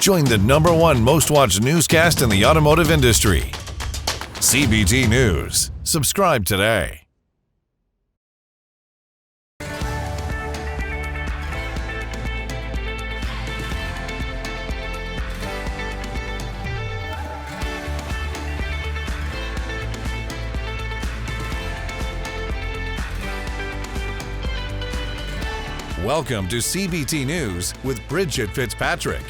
Join the #1 most watched newscast in the automotive industry. CBT News. Subscribe today. Welcome to CBT News with Bridget Fitzpatrick.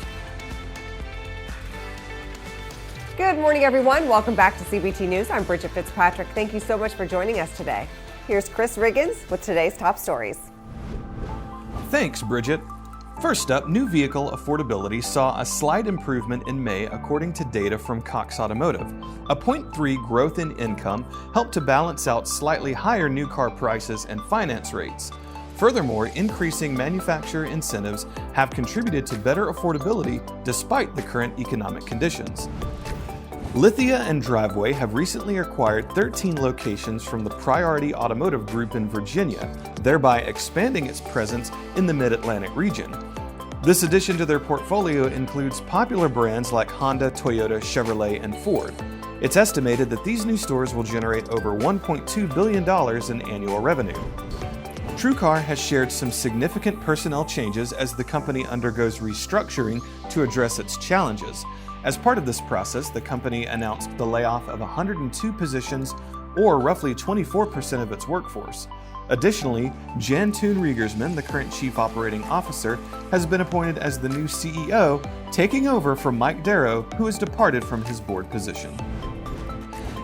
Good morning, everyone. Welcome back to CBT News. I'm Bridget Fitzpatrick. Thank you so much for joining us today. Here's Chris Riggins with today's top stories. Thanks, Bridget. First up, new vehicle affordability saw a slight improvement in May according to data from Cox Automotive. A 0.3 growth in income helped to balance out slightly higher new car prices and finance rates. Furthermore, increasing manufacturer incentives have contributed to better affordability despite the current economic conditions. Lithia and Driveway have recently acquired 13 locations from the Priority Automotive Group in Virginia, thereby expanding its presence in the Mid-Atlantic region. This addition to their portfolio includes popular brands like Honda, Toyota, Chevrolet, and Ford. It's estimated that these new stores will generate over $1.2 billion in annual revenue. TrueCar has shared some significant personnel changes as the company undergoes restructuring to address its challenges. As part of this process, the company announced the layoff of 102 positions, or roughly 24% of its workforce. Additionally, Jan Toon Riegersman, the current Chief Operating Officer, has been appointed as the new CEO, taking over from Mike Darrow, who has departed from his board position.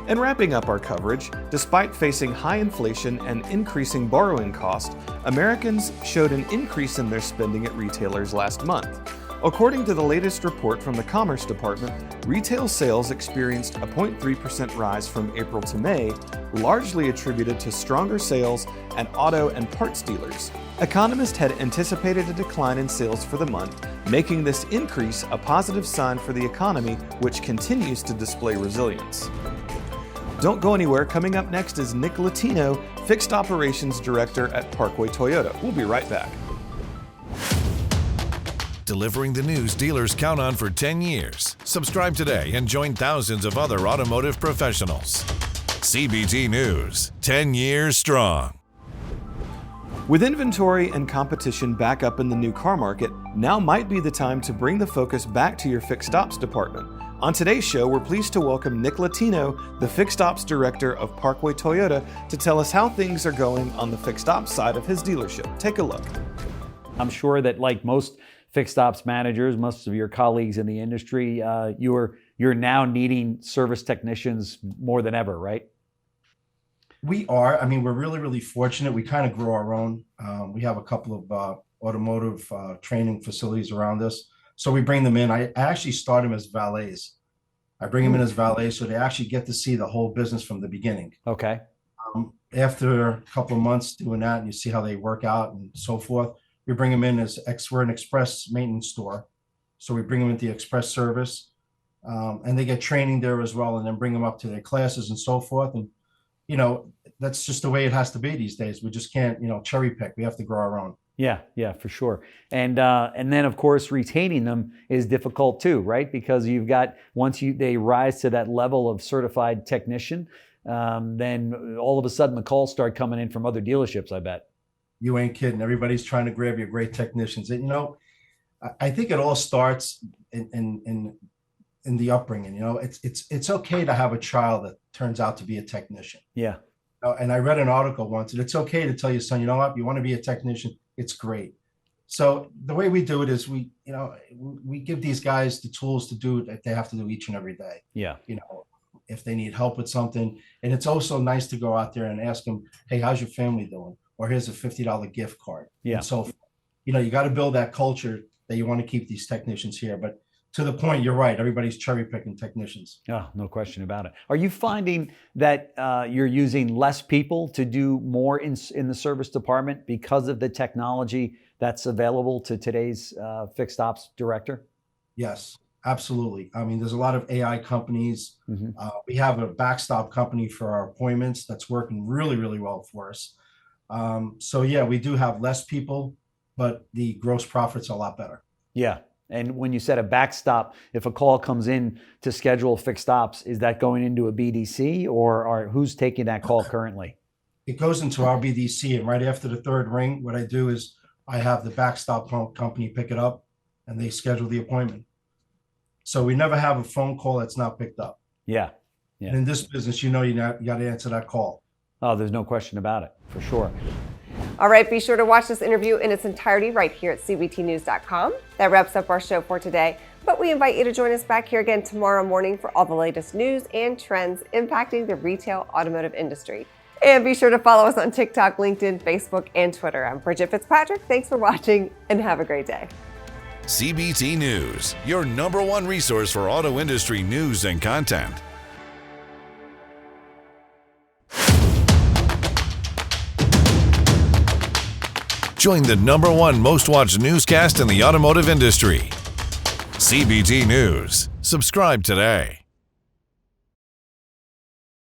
And wrapping up our coverage, despite facing high inflation and increasing borrowing costs, Americans showed an increase in their spending at retailers last month. According to the latest report from the Commerce Department, retail sales experienced a 0.3% rise from April to May, largely attributed to stronger sales at auto and parts dealers. Economists had anticipated a decline in sales for the month, making this increase a positive sign for the economy, which continues to display resilience. Don't go anywhere. Coming up next is Nick Latino, Fixed Operations Director at Parkway Toyota. We'll be right back. Delivering the news dealers count on for 10 years. Subscribe today and join thousands of other automotive professionals. CBT News, 10 years strong. With inventory and competition back up in the new car market, now might be the time to bring the focus back to your fixed ops department. On today's show, we're pleased to welcome Nick Latino, the Fixed Ops Director of Parkway Toyota, to tell us how things are going on the fixed ops side of his dealership. Take a look. I'm sure that, like most fixed ops managers, most of your colleagues in the industry, you're now needing service technicians more than ever, right? We are. I mean, we're really, really fortunate. We kind of grow our own. We have a couple of automotive training facilities around us. So we bring them in. I actually start them as valets. I bring them in as valets so they actually get to see the whole business from the beginning. Okay. After a couple of months doing that and you see how they work out and so forth, we bring them in as we're an express maintenance store. So we bring them into the express service and they get training there as well, and then bring them up to their classes and so forth. And, you know, that's just the way it has to be these days. We just can't, cherry pick. We have to grow our own. Yeah, for sure. And then of course retaining them is difficult too, right? Because you've got, once they rise to that level of certified technician, then all of a sudden the calls start coming in from other dealerships, I bet. You ain't kidding. Everybody's trying to grab your great technicians. And I think it all starts in the upbringing. It's okay to have a child that turns out to be a technician. Yeah. And I read an article once, and it's okay to tell your son, you know what, you want to be a technician, it's great. So the way we do it is we give these guys the tools to do that they have to do each and every day. Yeah. If they need help with something. And it's also nice to go out there and ask them, hey, how's your family doing? Or here's a $50 gift card. Yeah. And so, you got to build that culture that you want to keep these technicians here. But to the point, you're right. Everybody's cherry picking technicians. Oh, no question about it. Are you finding that you're using less people to do more in the service department because of the technology that's available to today's fixed ops director? Yes, absolutely. I mean, there's a lot of AI companies. Mm-hmm. We have a backstop company for our appointments that's working really, really well for us. So yeah, we do have less people, but the gross profit's a lot better. Yeah. And when you said a backstop, if a call comes in to schedule fixed ops, is that going into a BDC or who's taking that call currently? It goes into our BDC, and right after the third ring, what I do is I have the backstop company pick it up and they schedule the appointment. So we never have a phone call that's not picked up. Yeah. Yeah. And in this business, you got to answer that call. Oh, there's no question about it, for sure. All right, be sure to watch this interview in its entirety right here at cbtnews.com. That wraps up our show for today, but we invite you to join us back here again tomorrow morning for all the latest news and trends impacting the retail automotive industry. And be sure to follow us on TikTok, LinkedIn, Facebook, and Twitter. I'm Bridget Fitzpatrick. Thanks for watching and have a great day. CBT News, your #1 resource for auto industry news and content. Join the #1 most watched newscast in the automotive industry. CBT News. Subscribe today.